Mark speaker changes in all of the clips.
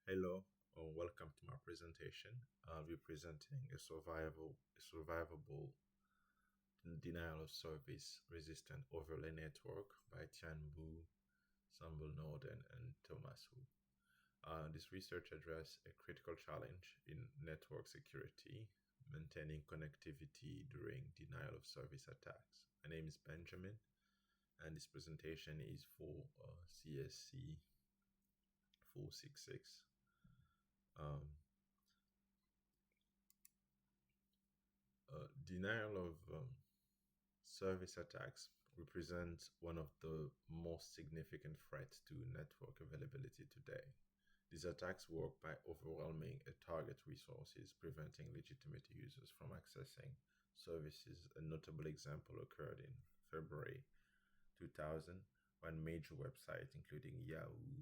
Speaker 1: Hello, welcome to my presentation. I'll be presenting a survivable denial of service resistant overlay network by Tian Wu, Sambal Norden, and Thomas Wu. This research addressed a critical challenge in network security, maintaining connectivity during denial of service attacks. My name is Benjamin, and this presentation is for CSC 466. Um, Denial of service attacks represent one of the most significant threats to network availability today. These attacks work by overwhelming a target resources, preventing legitimate users from accessing services. A notable example occurred in February 2000 when major websites, including Yahoo,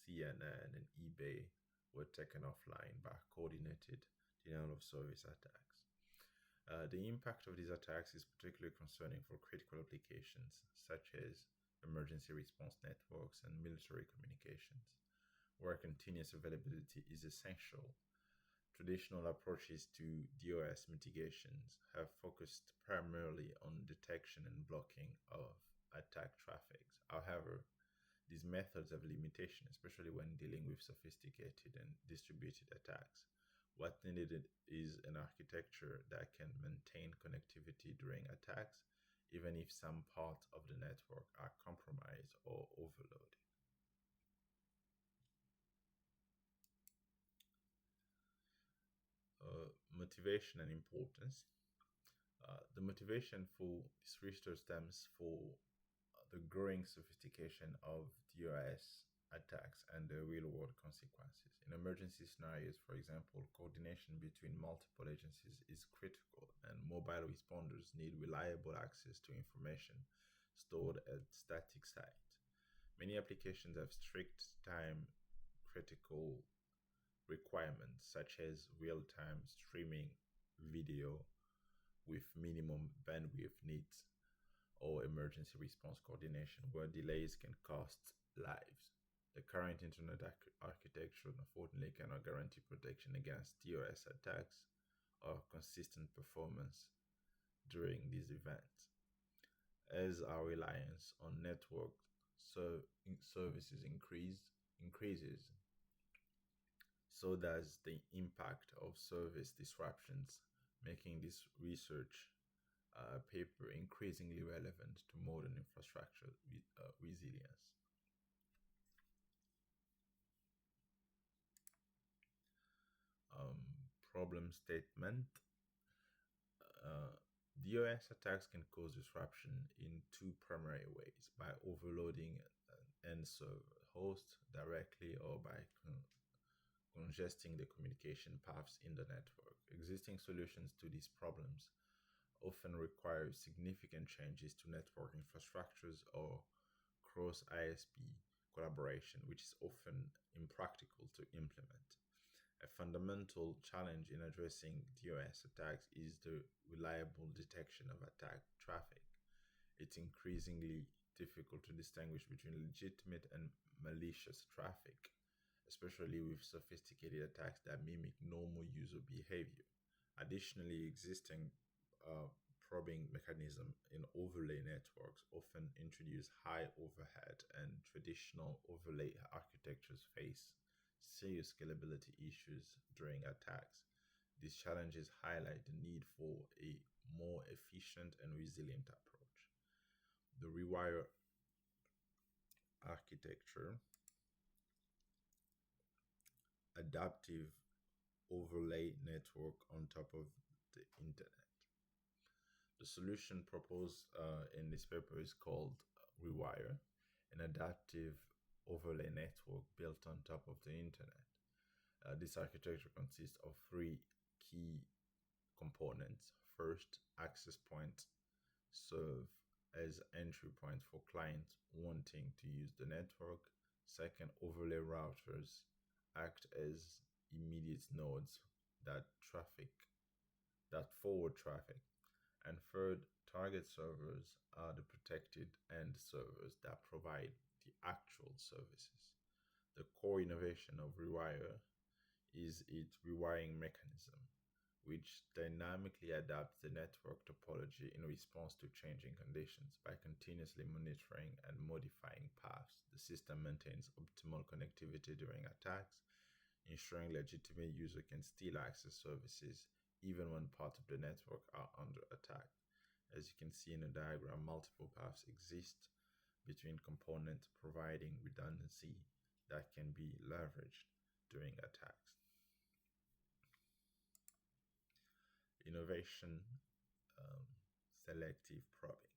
Speaker 1: CNN, and eBay, were taken offline by coordinated denial of service attacks. The impact of these attacks is particularly concerning for critical applications such as emergency response networks and military communications, where continuous availability is essential. Traditional approaches to DOS mitigations have focused primarily on detection and blocking of attack traffic. However, these methods have limitations, especially when dealing with sophisticated and distributed attacks. What needed is an architecture that can maintain connectivity during attacks, even if some parts of the network are compromised or overloaded. Motivation and importance. The motivation for this research stems for the growing sophistication of DOS attacks and the real world consequences. In emergency scenarios, for example, coordination between multiple agencies is critical, and mobile responders need reliable access to information stored at static sites. Many applications have strict time critical requirements, such as real time streaming video with minimum bandwidth needs or emergency response coordination, where delays can cost lives. The current internet architecture unfortunately cannot guarantee protection against DOS attacks or consistent performance during these events. As our reliance on network services increases, so does the impact of service disruptions, making this research paper increasingly relevant to modern infrastructure resilience. Problem statement. Uh, DOS attacks can cause disruption in two primary ways: by overloading an end server host directly or by congesting the communication paths in the network. Existing solutions to these problems often require significant changes to network infrastructures or cross ISP collaboration, which is often impractical to implement. A fundamental challenge in addressing DOS attacks is the reliable detection of attack traffic. It's increasingly difficult to distinguish between legitimate and malicious traffic, especially with sophisticated attacks that mimic normal user behavior. Additionally, existing uh, probing mechanisms in overlay networks often introduce high overhead, and traditional overlay architectures face serious scalability issues during attacks. These challenges highlight the need for a more efficient and resilient approach. The rewire architecture, adaptive overlay network on top of the internet. The solution proposed in this paper is called Rewire, an adaptive overlay network built on top of the internet. This architecture consists of three key components. First, access points serve as entry points for clients wanting to use the network. Second, overlay routers act as immediate nodes that traffic that forward traffic. And third, target servers are the protected end servers that provide the actual services. The core innovation of Rewire is its rewiring mechanism, which dynamically adapts the network topology in response to changing conditions. By continuously monitoring and modifying paths, the system maintains optimal connectivity during attacks, ensuring legitimate users can still access services even when parts of the network are under attack. As you can see in the diagram, multiple paths exist between components, providing redundancy that can be leveraged during attacks. Innovation, um, selective probing.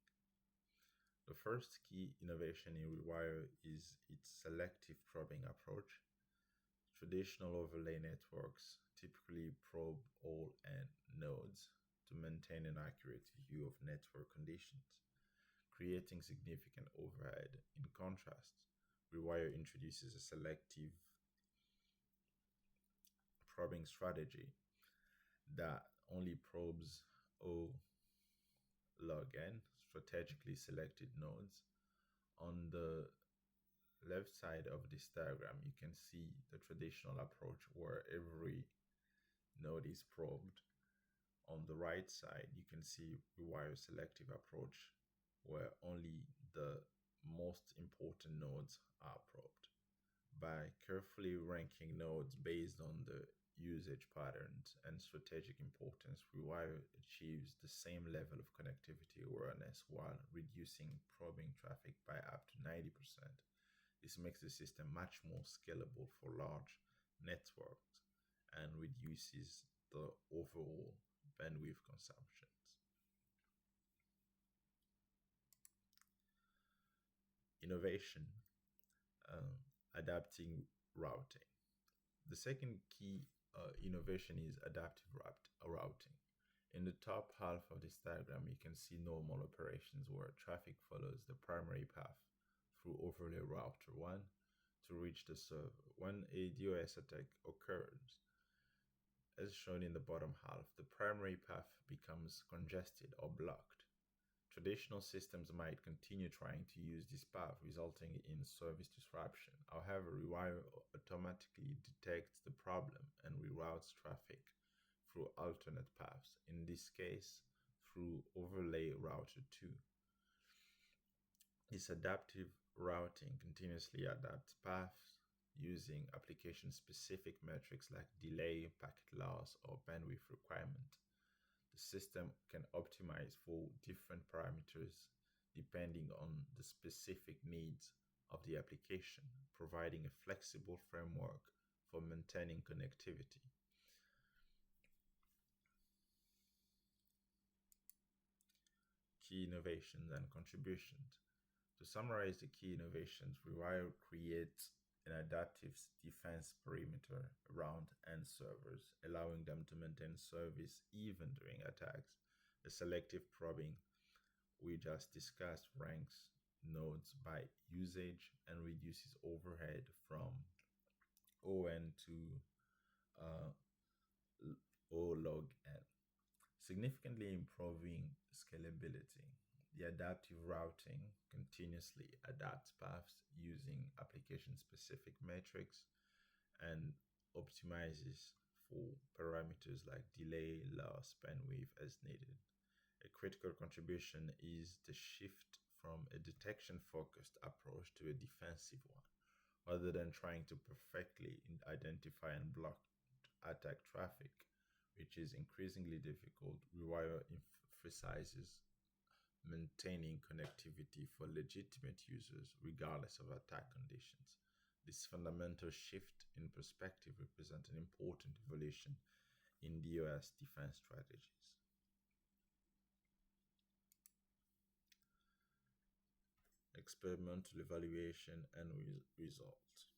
Speaker 1: The first key innovation in Rewire is its selective probing approach. Traditional overlay networks typically probe all end nodes to maintain an accurate view of network conditions, creating significant overhead. In contrast, Rewire introduces a selective probing strategy that only probes O log n, strategically selected nodes. On the left side of this diagram, you can see the traditional approach where every node is probed. On the right side, you can see Rewire selective approach where only the most important nodes are probed. By carefully ranking nodes based on the usage patterns and strategic importance, Rewire achieves the same level of connectivity awareness while reducing probing traffic by up to 90%. This makes the system much more scalable for large networks and reduces the overall bandwidth consumptions. Innovation, um, adapting routing. The second key innovation is adaptive routing. In the top half of this diagram, you can see normal operations where traffic follows the primary path through overlay router 1 to reach the server. When a DOS attack occurs, as shown in the bottom half, the primary path becomes congested or blocked. Traditional systems might continue trying to use this path, resulting in service disruption. However, Rewire automatically detects the problem and reroutes traffic through alternate paths, in this case, through overlay router 2. This adaptive routing continuously adapts paths using application-specific metrics like delay, packet loss, or bandwidth requirement. The system can optimize for different parameters depending on the specific needs of the application, providing a flexible framework for maintaining connectivity. Key innovations and contributions. To summarize the key innovations, Rewire creates an adaptive defense perimeter around end servers, allowing them to maintain service even during attacks. The selective probing we just discussed ranks nodes by usage and reduces overhead from ON to O log n, significantly improving scalability. The adaptive routing continuously adapts paths using application-specific metrics and optimizes for parameters like delay, loss, bandwidth as needed. A critical contribution is the shift from a detection-focused approach to a defensive one. Rather than trying to perfectly identify and block attack traffic, which is increasingly difficult, Rewire emphasizes maintaining connectivity for legitimate users regardless of attack conditions. This fundamental shift in perspective represents an important evolution in DOS defense strategies. Experimental evaluation and results.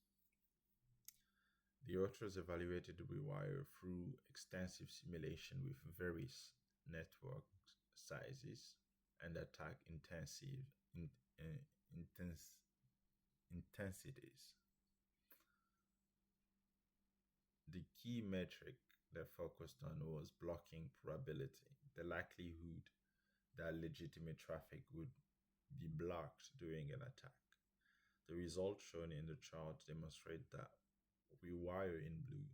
Speaker 1: The authors evaluated the Rewire through extensive simulation with various network sizes and attack intensities. The key metric they focused on was blocking probability, the likelihood that legitimate traffic would be blocked during an attack. The results shown in the chart demonstrate that Rewire in blue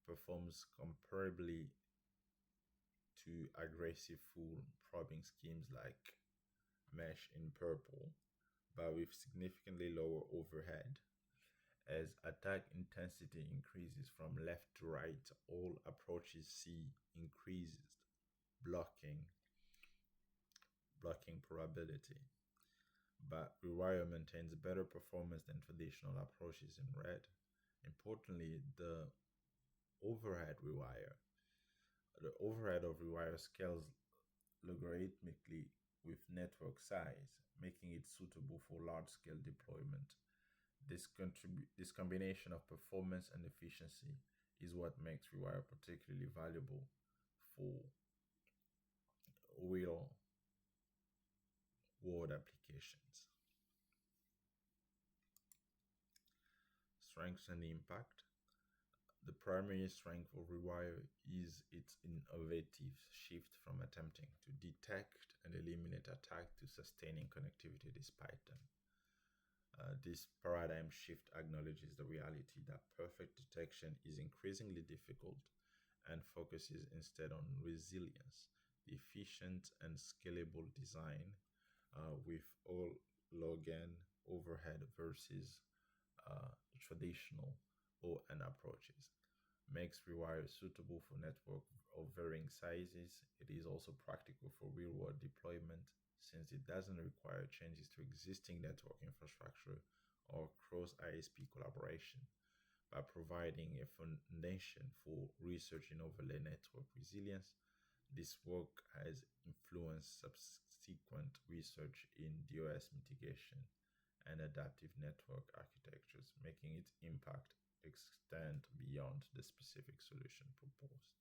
Speaker 1: performs comparably to aggressive full probing schemes like Mesh in purple, but with significantly lower overhead. As attack intensity increases from left to right, all approaches see increased blocking blocking probability. But Rewire maintains better performance than traditional approaches in red. Importantly, overhead rewire the overhead of Rewire scales logarithmically with network size, making it suitable for large-scale deployment. This combination of performance and efficiency is what makes Rewire particularly valuable for real world applications. Strengths and impact. The primary strength of Rewire is its innovative shift from attempting to detect and eliminate attack to sustaining connectivity despite them. This paradigm shift acknowledges the reality that perfect detection is increasingly difficult and focuses instead on resilience, efficient and scalable design with all log-n overhead versus traditional ON approaches. Makes Rewire suitable for network of varying sizes. It is also practical for real-world deployment since it doesn't require changes to existing network infrastructure or cross-ISP collaboration. By providing a foundation for research in overlay network resilience, this work has influenced subsequent research in DOS mitigation and adaptive network architectures, making its impact extend beyond the specific solution proposed.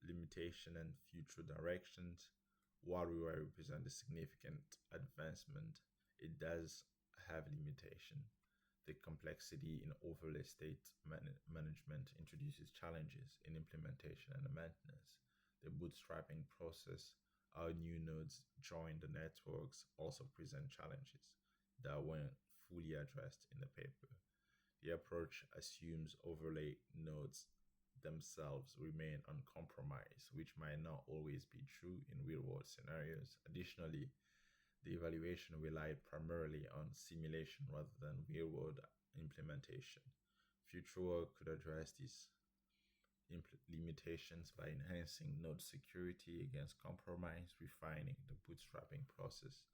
Speaker 1: Limitation and future directions. While we will represent a significant advancement, it does have limitation. The complexity in overlay state management introduces challenges in implementation and maintenance. The bootstrapping process, how new nodes join the networks, also present challenges that weren't fully addressed in the paper. The approach assumes overlay nodes themselves remain uncompromised, which might not always be true in real world scenarios. Additionally, the evaluation relied primarily on simulation rather than real world implementation. Future work could address these limitations by enhancing node security against compromise, refining the bootstrapping process,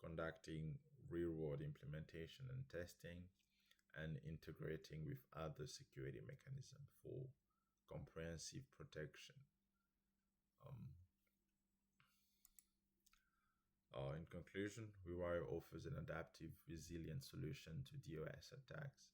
Speaker 1: conducting real world implementation and testing, and integrating with other security mechanisms for comprehensive protection. Um, in conclusion, Rewire offers an adaptive, resilient solution to DOS attacks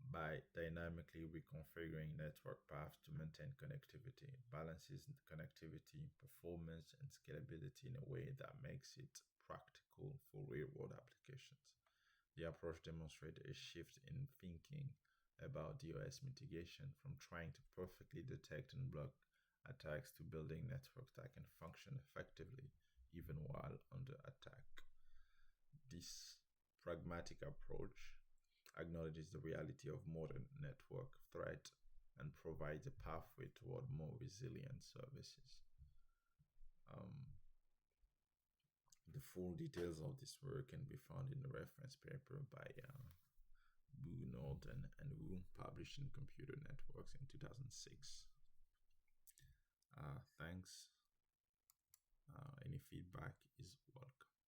Speaker 1: by dynamically reconfiguring network paths to maintain connectivity, balances connectivity, performance, and scalability in a way that makes it practical for real-world applications. The approach demonstrates a shift in thinking about DOS mitigation from trying to perfectly detect and block attacks to building networks that can function effectively even while under attack. This pragmatic approach acknowledges the reality of modern network threat and provides a pathway toward more resilient services. Um, the full details of this work can be found in the reference paper by Wu, Norton, and Wu, published in Computer Networks in 2006. Thanks. Any feedback is welcome.